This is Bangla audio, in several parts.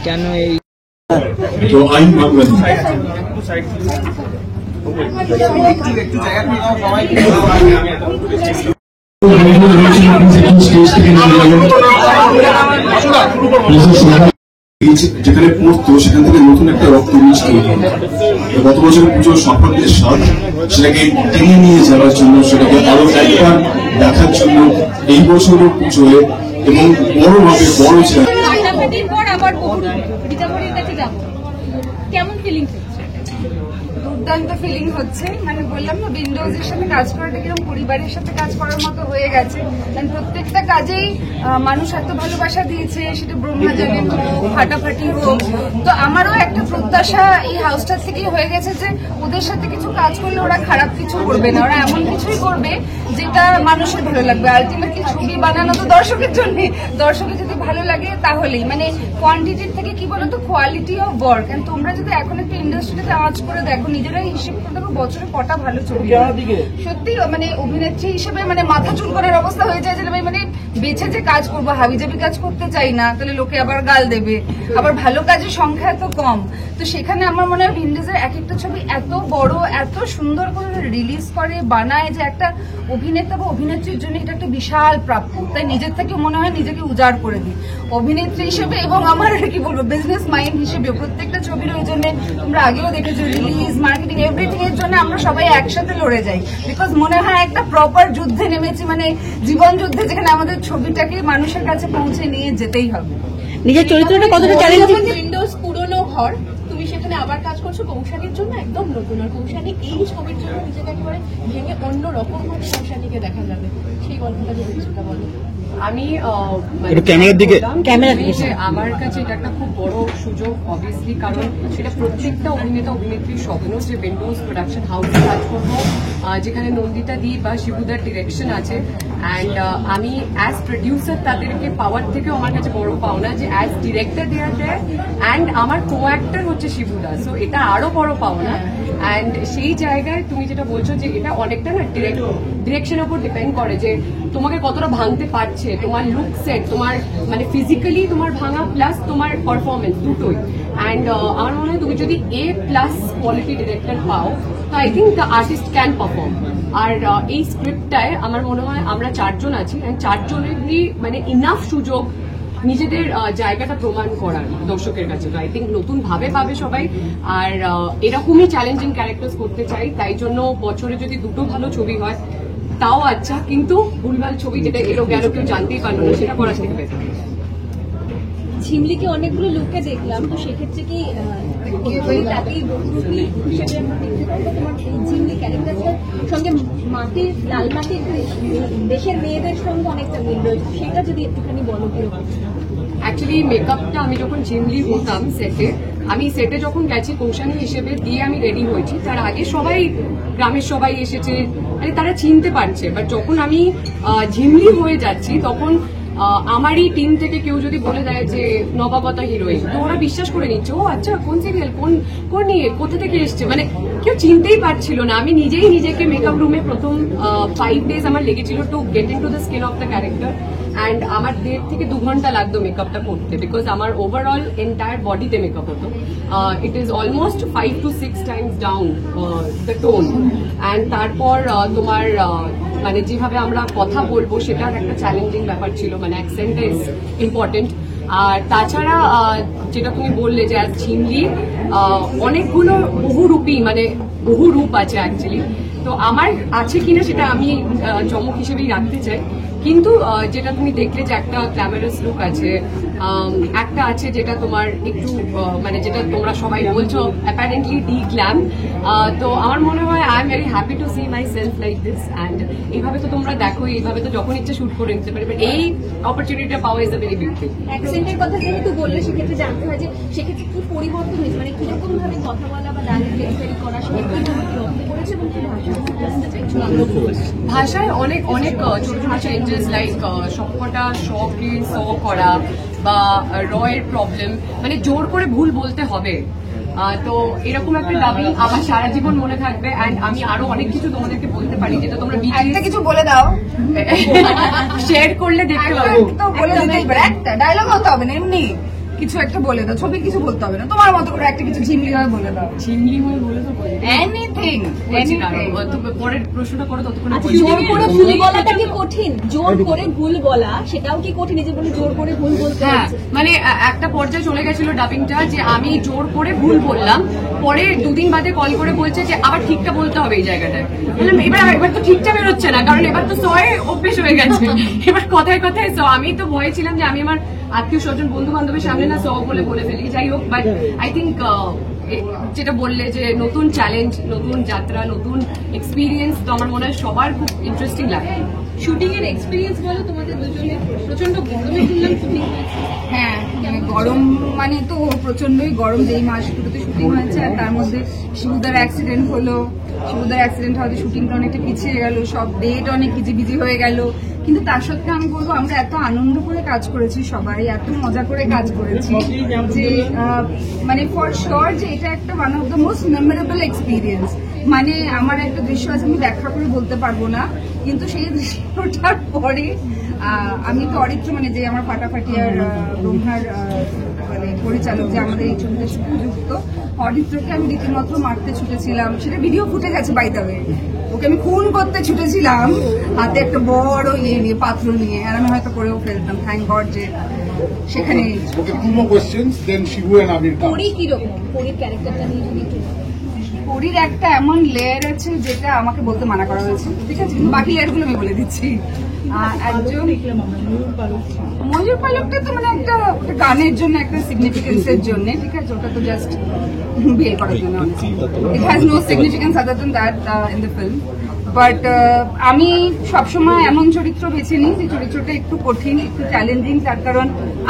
কেন এই তো আইন মানবেন যেখানে পড়তো সেখান থেকে নতুন একটা রক্ত বীজ তৈরি হয়। গত বছরের পুজোর সাফল্যের স্বাদ সেটাকে টেনে নিয়ে যাওয়ার জন্য, সেটাকে আরো একবার দেখার জন্য এই বছরের পুজোয় এবং বড়ভাবে বড় কেমন ফিলিং দুর্দান্ত ফিলিং হচ্ছে। মানে বললাম না, উইন্ডোজের সাথে কাজ করাটা কিরকম পরিবারের সাথে কাজ করার মতো হয়ে গেছে। প্রত্যেকটা কাজেই মানুষ এত ভালোবাসা দিয়েছে, সেটা ব্রহ্মাজানে হোক, ফাটাফাটি হোক। তো আমারও একটা প্রত্যাশা এই হাউসটার থেকেই হয়ে গেছে যে ওদের সাথে কিছু কাজ করলে ওরা খারাপ কিছু করবে না, ওরা এমন কিছুই করবে যেটা মানুষের ভালো লাগবে। আলটিমেটলি ছবি বানানো তো দর্শকের জন্য, দর্শকের যদি ভালো লাগে তাহলেই, মানে কোয়ান্টিটির থেকে কি বলতো কোয়ালিটি অফ ওয়ার্ক। তোমরা যদি এখন একটা ইন্ডাস্ট্রিতে আওয়াজ করে দেখো, নিজেরাই হিসেব করে দেখো বছরে কটা ভালো ছবি। সত্যি মানে অভিনেত্রী হিসেবে মানে মাথা চুল করার অবস্থা হয়ে যায় যে মানে বেছে যে কাজ করবো, হাবিজাবি কাজ করতে চাই না, তাহলে লোকে আবার গাল দেবে। আবার ভালো কাজের সংখ্যা এত কম, তো সেখানে আমার মনে হয় ভিনডেজের এক একটা ছবি এত বড়, এত সুন্দর করে রিলিজ করে বানায় যে একটা অভিনেতা বা অভিনেত্রীর জন্য এটা একটা বিশাল প্রাপ্য। তাই নিজের থেকে মনে হয় নিজেকে উজাড় করে দিই অভিনেত্রী হিসেবে, এবং আমার কি বলবো বিজনেস মাইন্ড হিসেবে। প্রত্যেকটা ছবির ওই জন্য তোমরা আগেও দেখেছো, রিলিজ, মার্কেটিং, এভরিথিং এর জন্য আমরা সবাই একসাথে লড়ে যাই। বিকজ মনে হয় একটা প্রপার যুদ্ধে নেমেছি, মানে জীবন যুদ্ধে, যেখানে আমাদের ছবিটাকে মানুষের কাছে পৌঁছে নিয়ে যেতেই হবে। নিজের চরিত্রটা কতটা চ্যালেঞ্জিং। উইন্ডোজ পুরনো ঘর, তুমি সেখানে আবার কাজ করছো কৌশানীর জন্য একদম নতুন। আর কৌশানী এই ছবির জন্য নিজেকে একেবারে ভেঙে অন্য রকম ভাবে কৌশানীকে দেখা যাবে, সেই গল্পটা যদি কিছুটা বলো। আমি ক্যামেরার দিকে আমার কাছে এটা একটা খুব বড় সুযোগ অবভিয়াসলি, কারণ সেটা প্রত্যেকটা অভিনেতা অভিনেত্রীর স্বপ্ন যে উইন্ডোজ প্রোডাকশন হাউসে কাজ করবো, যেখানে নন্দিতা দি বা শিবুদার ডিরেকশন আছে। অ্যান্ড আমি অ্যাজ প্রডিউসার তাদেরকে পাওয়ার থেকেও আমার কাছে বড় পাওনা যে অ্যাজ ডিরেক্টর দেওয়া যায়, অ্যান্ড আমার কো অ্যাক্টর হচ্ছে শিবুদা, সো এটা আরো বড় পাওনা। অ্যান্ড সেই জায়গায় তুমি যেটা বলছো যে এটা অনেকটা না ডিরেকশনের উপর ডিপেন্ড করে যে তোমাকে কতটা ভাঙতে পারছে, তোমার লুক সেট, তোমার মানে ফিজিক্যালি তোমার ভাঙা প্লাস তোমার পারফরমেন্স দুটোই। অ্যান্ড আমার মনে হয় তুমি যদি A+ কোয়ালিটি ডিরেক্টর পাও, তো I think the artist can perform. আর এই স্ক্রিপ্টটায় আমার মনে হয় আমরা 4 জন আছি, অ্যান্ড 4 জনেরই মানে ইনাফ সুযোগ নিজেদের জায়গাটা প্রমাণ করার দর্শকের কাছে। তো আই থিঙ্ক নতুন ভাবে পাবে সবাই। আর এরকমই চ্যালেঞ্জিং ক্যারেক্টার্স করতে চাই, তাই জন্য বছরে যদি 2টো ভালো ছবি হয় তাও আচ্ছা, কিন্তু ভুলভাল ছবি যেটা এলো গেল কেউ জানতেই পারলো না, সেটা করা থেকে বেটার। ঝিমলিকে অনেকগুলো লোকে দেখলাম, তো সেক্ষেত্রে কি তোমার ঝিমলি ক্যারেক্টারটার সঙ্গে মাটির লাল মাটির দেশের মেয়েদের সঙ্গে অনেকটা মিল রয়েছে, সেটা যদি একটুখানি বলো কিরকম। অ্যাকচুয়ালি মেকআপটা আমি যখন ঝিমলি হতাম সেটে, আমি সেটে যখন গেছি কৌশানী হিসেবে দিয়ে আমি রেডি হয়েছি, তার আগে সবাই গ্রামের সবাই এসেছে, মানে তারা চিনতে পারছে। বাট যখন আমি ঝিমলি হয়ে যাচ্ছি তখন আমারই টিম থেকে কেউ যদি বলে দেয় যে নবাগতা হিরোইন, তো ওরা বিশ্বাস করে নিচ্ছে, ও আচ্ছা কোন সিরিয়াল, কোন নিয়ে, কোথা থেকে এসছে, মানে কেউ চিনতেই পারছিল না। আমি নিজেই নিজেকে মেকআপ রুমে প্রথম 5 days আমার লেগেছিল to get in to the skin of the character. And আমার 1.5 থেকে 2 ঘন্টা লাগতো মেকআপটা করতে, বিকজ আমার ওভারঅল এন্টায়ার বডিতে মেকআপ হতো। It is almost 5 to 6 times down the tone. And তারপর তোমার মানে যেভাবে আমরা কথা বলবো সেটার একটা চ্যালেঞ্জিং ব্যাপার ছিল, মানে অ্যাকসেন্টটা ইজ ইম্পর্টেন্ট। আর তাছাড়া যেটা তুমি বললে যে আজ ঝিমলি অনেকগুলো বহুরূপী, মানে বহু রূপ আছে অ্যাকচুয়ালি। তো আমার আছে কিনা সেটা আমি চমক হিসেবেই রাখতে চাই, কিন্তু যেটা তুমি দেখলে যে একটা গ্ল্যামারাস লুক আছে, একটা আছে যেটা তোমার একটু মানে যেটা তোমরা সবাই বলছো অ্যাপারেন্টলি গ্ল্যাম। তো আমার মনে হয় I am very happy to see myself like this. And এইভাবে তো তোমরা দেখো, এইভাবে তো যখন ইচ্ছে শুট করে নিতে পারি, বাট এই অপরচুনিটিটা পাওয়া is a very big thing. অ্যাকসেন্টের কথা যেহেতু বললে, সেক্ষেত্রে জানতে হয় যে সেক্ষেত্রে কি পরিবর্তন হয়েছে, মানে কিরকম ভাবে কথা বলা বা ডায়লগ ডেলিভারি করা সেক্ষেত্রে করেছে, এবং কি ভাষায় অনেক অনেক ছোট ছোট চেঞ্জেস, লাইক সবকটা শকে স করা বা রয়ের প্রবলেম, মানে জোর করে ভুল বলতে হবে। তো এরকম একটা দাবি আমার সারা জীবন মনে থাকবে। অ্যান্ড আমি আরো অনেক কিছু তোমাদেরকে বলতে পারি যেটা তোমরা একটা কিছু বলে দাও, শেয়ার করলে দেখতে পাবো। তো বলে দিতে একটা ডায়লগ হতে হবে না, এমনি কিছু একটা বলে দাও, ছবির কিছু বলতে হবে না, তোমার মতো করে একটা কিছু ঝিমলি ভাবে বলে দাও, চিমলি হয়ে বলে তো এনিথিং। পরের প্রশ্নটা করো ততক্ষণ আচ্ছা, জোর করে ভুল বলাটা কি কঠিন? জোর করে ভুল বলা সেটাও কি কঠিন? এই যে বলে জোর করে ভুল বলতে হ্যাঁ, হচ্ছে। মানে একটা পর্যায়ে চলে গেছিল ডাবিংটা যে আমি জোর করে ভুল বললাম, পরে দুদিন বাদে কল করে বলছে যে আবার ঠিকটা বলতে হবে এই জায়গাটায়। বললাম এবার তো ঠিকটা বেরোচ্ছে না, কারণ এবার তো সয়ে অভ্যেস হয়ে গেছে, এবার কথায় কথায় স। আমি তো ভয়ে ছিলাম যে আমি আমার আত্মীয় স্বজন বন্ধু বান্ধবের সামনে না স বলে ফেলি, যাই হোক। বাট আই থিঙ্ক যেটা বললে যে নতুন চ্যালেঞ্জ, নতুন যাত্রা, নতুন এক্সপিরিয়েন্স, তো আমার মনে হয় সবার খুব ইন্টারেস্টিং লাগে। শুটিং এর এক্সপিরিয়েন্স বলো তোমাদের দুজনে। প্রচন্ড গরমে শুনলাম শুটিং। হ্যাঁ, গরম মানে তো প্রচন্ডই গরম, যেই মাসগুলোতে শুটিং হয়েছে। আর তার মধ্যে শিবুদার অ্যাক্সিডেন্ট হলো, শিবুদার অ্যাক্সিডেন্ট হওয়াতে শুটিংটা অনেকটা পিছিয়ে গেল, সব ডেট অনেক বিজি হয়ে গেল। কিন্তু তার সত্ত্বেও আমি বলবো আমরা এত আনন্দ করে কাজ করেছি, সবাই এত মজা করে কাজ করেছি যে মানে ফর শিওর যে এটা একটা one of the most memorable experience. মানে আমার একটা দৃশ্য আছে, আমি ব্যাখ্যা করে বলতে পারবো না, কিন্তু সেই দৃশ্যটার পরে আমি তো অরিত্র, মানে যে আমার ফাটাফাটি আর ব্রহ্মার মানে পরিচালক, যে আমাদের এই ছবিতে যুক্ত, অরিত্রকে আমি রীতিমতো মারতে ছুটেছিলাম। সেটা ভিডিও ফুটে গেছে বাই দ্য ওয়ে। ওকে আমি খুন করতে ছুটেছিলাম হাতে একটা বড় ইয়ে নিয়ে, পাত্র নিয়ে, আর আমি হয়তো করেও ফেলতাম। থ্যাংক গড যে সেখানে। Okay, two more questions, then Shibu and Abir come. পরি কিরকম? পরির ক্যারেক্টারটা নিয়ে যদি একটু পরীর একটা এমন লেয়ার আছে যেটা আমাকে বলতে মানা করা হয়েছে, ঠিক আছে, কিন্তু বাকি লেয়ারগুলো আমি বলে দিচ্ছি। একজন ময়ূর পালকটা তো মানে একটা গানের জন্য, একটা সিগনিফিকেন্সের জন্য, ঠিক আছে, ওটা তো জাস্ট বিয়ে করার জন্য। It has no significance other than that in the film. But আমি সবসময় এমন চরিত্র বেছে নিই যে চরিত্রটা একটু কঠিন, একটু চ্যালেঞ্জিং, তার কারণ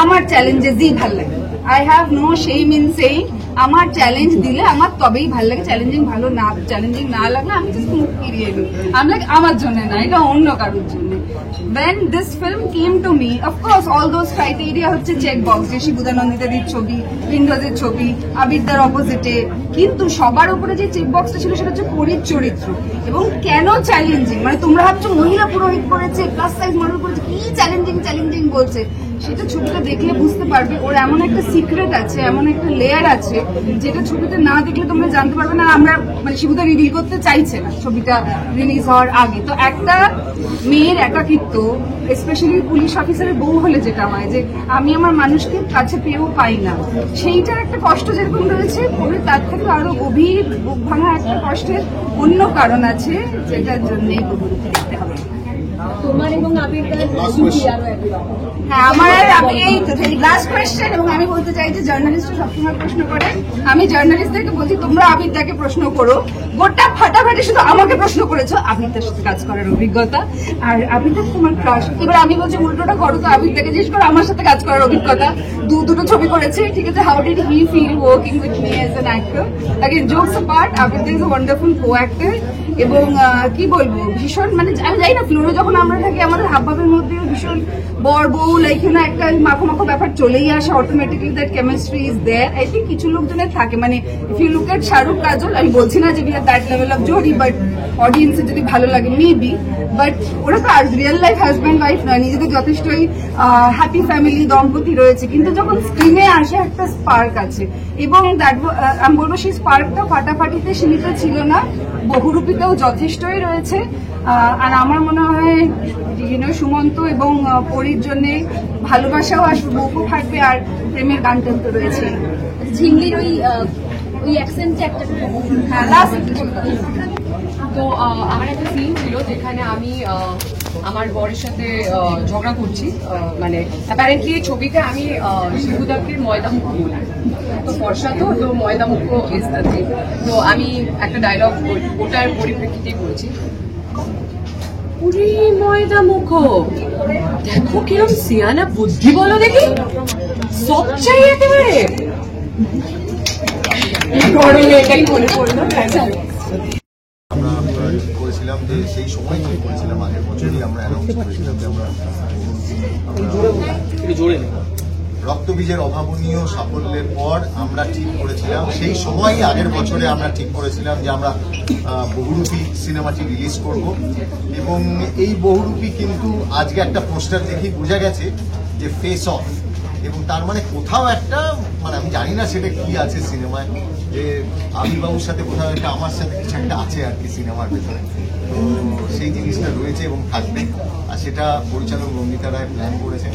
আমার চ্যালেঞ্জেসই ভাল লাগে। I have no shame in saying আমার চ্যালেঞ্জ দিলে আমার তবেই ভালো লাগে। চ্যালেঞ্জিং না লাগলে আমি জাস্ট মুখ ফিরিয়ে দিই। আমার জন্য না, এটা অন্য কারোর জন্য। When this film came to me, of course all those criteria হচ্ছে চেক বক্স, যে শিবুদা নন্দিতাদির ছবি, ইন্দ্রজের ছবি, আবিরদার অপোজিটে, কিন্তু সবার উপরে যে চেক বক্সটা ছিল সেটা হচ্ছে পরীর চরিত্র। এবং কেন চ্যালেঞ্জিং, মানে তোমরা ভাবছো মহিলা পুরোহিত করেছে, প্লাস সাইজ মডেল করেছে, কি চ্যালেঞ্জিং বলছে, সেটা ছবিটা দেখলে বুঝতে পারবে। ওর এমন একটা সিক্রেট আছে, এমন একটা লেয়ার আছে, যেটা ছবিতে না দেখলে তোমরা জানতে পারবে না। আমরা মানে শিবুদা রিভিল করতে চাইছে না ছবিটা রিলিজ হওয়ার আগে। তো একটা মেয়ের একাকিত্ব, স্পেশালি পুলিশ অফিসারের বউ হলে যেটা হয়, যে আমি আমার মানুষকে কাছে পেয়েও পাই না, সেইটার একটা কষ্ট যেরকম রয়েছে, পরে তার থেকে আরো গভীর বুক ভাঙা একটা কষ্টের অন্য কারণ আছে, যেটার জন্যই দেখতে হবে। তোমার এবং আবিরদার আরো একরকম। হ্যাঁ, আমার এই লাস্ট কোয়েশ্চেন, এবং আমি বলতে চাই যে জার্নালিস্টরা সবসময় প্রশ্ন করে, আমি জার্নালিস্টদেরকে বলছি তোমরা আবিরদাকে প্রশ্ন করো। গোটা ফাটাফাটি শুধু আমাকে প্রশ্ন করেছো আবিরদার সাথে কাজ করার অভিজ্ঞতা, আর আবিরদা তোমার ক্রাশ। এবার আমি বলছি উল্টোটা করো, তো আবিরদাকে জিজ্ঞেস করো আমার সাথে কাজ করার অভিজ্ঞতা। দুটো ছবি করেছে, ঠিক আছে, how did he feel working with me as an actor. Again jokes apart, আবিরদা is a wonderful co actor. এবং কি বলবো, ভীষণ, মানে আমি জানি না, ফ্লোরে যখন আমরা থাকি আমাদের হাবভাবের মধ্যেও ভীষণ বর বউ লাইক না একটা মাখো ব্যাপার চলেই আসে, automatically that chemistry is there. I think কিছু লোকজনের থাকে, মানে if you look at Shahrukh Kajol, আমি বলছি না যে we are that level of jodi, but অডিয়েন্সের যদি ভালো লাগে মেবি, বাট ওরা তো আর রিয়েল লাইফ হাজব্যান্ড ওয়াইফ নয়, নিজেদের যথেষ্টই হ্যাপি ফ্যামিলি দম্পতি রয়েছে, কিন্তু যখন স্ক্রিনে আসে একটা স্পার্ক আছে। এবং আমি বলবো সেই স্পার্কটা ফাটাফাটিতে সীমিত ছিল না, বহুরূপীতেও যথেষ্টই রয়েছে। আর আমার মনে হয় সুমন্ত এবং পরীর জন্য ভালোবাসাও আসবে, বউও থাকবে, আর প্রেমের গান টান তো রয়েছে। ঝিমলির ওই অ্যাকসেন্টে একটা হ্যাঁ, লাস্ট তো আমার একটা সিন ছিল যেখানে আমি আমার বরের সাথে ঝগড়া করছি, মানে অ্যাপারেন্টলি ছবিতে আমি শিবুদাকে ময়দামুখ বলি, তো ফর্সা তো ময়দামুখ ইজ দ্য থিং। তো আমি একটা ডায়লগ ওটার পরিপ্রেক্ষিতেই বলছি, পুরি ময়দামুখ, দেখো কিরম সিয়ানা বুদ্ধি বলো দেখি, সব চাই একেবারে গরমে, এটাই মনে পড়লো। আমরা করেছিলাম যে সেই সময় ঠিক করেছিলাম, আগের বছরই আমরা অ্যানাউন্স করেছিলাম যে আমরা রক্তবীজের অভাবনীয় সাফল্যের পর আমরা ঠিক করেছিলাম, সেই সময়ই আগের বছরে আমরা ঠিক করেছিলাম যে আমরা বহুরূপী সিনেমাটি রিলিজ করব। এবং এই বহুরূপী কিন্তু আজকে একটা পোস্টার দেখেই বোঝা গেছে যে ফেস অফ এবং তার মানে কোথাও একটা মানে আমি জানি না সেটা কি আছে সিনেমায়, যে আবির্বাবুর সাথে কোথাও একটা আমার সাথে কিছু একটা আছে আর কি সিনেমার ভেতরে। তো সেই জিনিসটা রয়েছে এবং থাকবে, আর সেটা পরিচালক নন্দিতা রায় প্ল্যান করেছেন।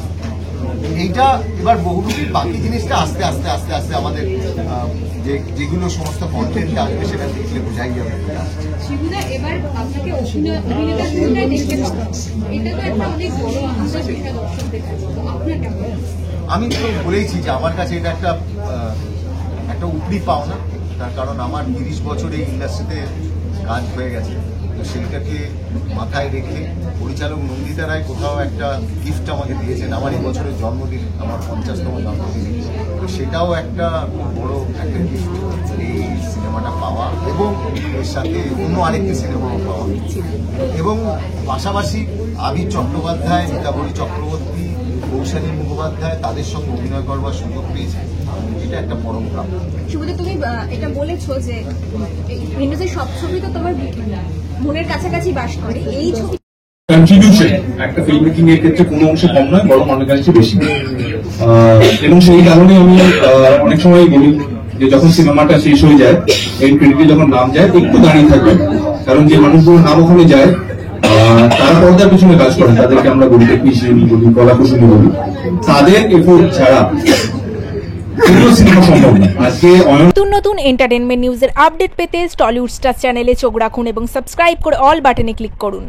এইটা এবার বহুরূপী বাকি জিনিসটা আস্তে আস্তে আস্তে আস্তে আমাদের যেগুলো সমস্ত কন্টেন্ট আসবে সেটা দেখলে বোঝাই যাবে। শিবুদা, এবার আপনাকে অভিনেতার ভূমিকায় দেখতে পাবো, এটা তো একটা অনেক বড় আশা সেটা দর্শকদের কাছে, তো আপনার কেমন? আমি তো বলেইছি যে আমার কাছে এটা একটা উপরি পাওনা, তার কারণ আমার 30 বছর এই ইন্ডাস্ট্রিতে কাজ হয়ে গেছে। তো সেইটাকে মাথায় রেখে পরিচালক নন্দিতা রায় কোথাও একটা গিফট আমাকে দিয়েছেন, আমার এই বছরের জন্মদিন, আমার 50তম জন্মদিন। তো সেটাও একটা বড় একটা গিফট এই সিনেমাটা পাওয়া, এবং এর সাথে অন্য আরেকটি সিনেমাও পাওয়া, এবং পাশাপাশি আবির চট্টোপাধ্যায়, নীতাবলী চক্রবর্তী, কৌশালী মুখোপাধ্যায় তাদের সঙ্গে অভিনয় করবার সুযোগ পেয়েছে। এটা একটা পরম প্রাপ্তি। শিবুদা, তুমি এটা বলেছো যে উইন্ডোজের সব ছবি তো তোমার মনের কাছাকাছি বাস করে, এই ছবি কন্ট্রিবিউশন একটা ফিল্ম মেকিং এর ক্ষেত্রে কোনো অংশে কম নয়, বরং অনেকাংশে বেশি। এবং সেই কারণে আমি অনেক সময় বলি যে যখন সিনেমাটা শেষ হয়ে যায়, এই ক্রেডিটে যখন নাম যায় একটু দাঁড়িয়ে থাকবে, কারণ যে মানুষগুলোর নাম ওখানে যায় তারা পর্দার পিছনে কাজ করেন, তাদেরকে আমরা বলি টেকনিশিয়ানি বলি, কলা কুশলী বলি, তাদের এফোর্ট ছাড়া কোনো সিনেমা সম্ভব না। আজকে নতুন নতুন এন্টারটেনমেন্ট নিউজের আপডেট পেতে টলিউড স্টার চ্যানেলে চোখ রাখুন এবং সাবস্ক্রাইব করে অল বাটনে ক্লিক করুন।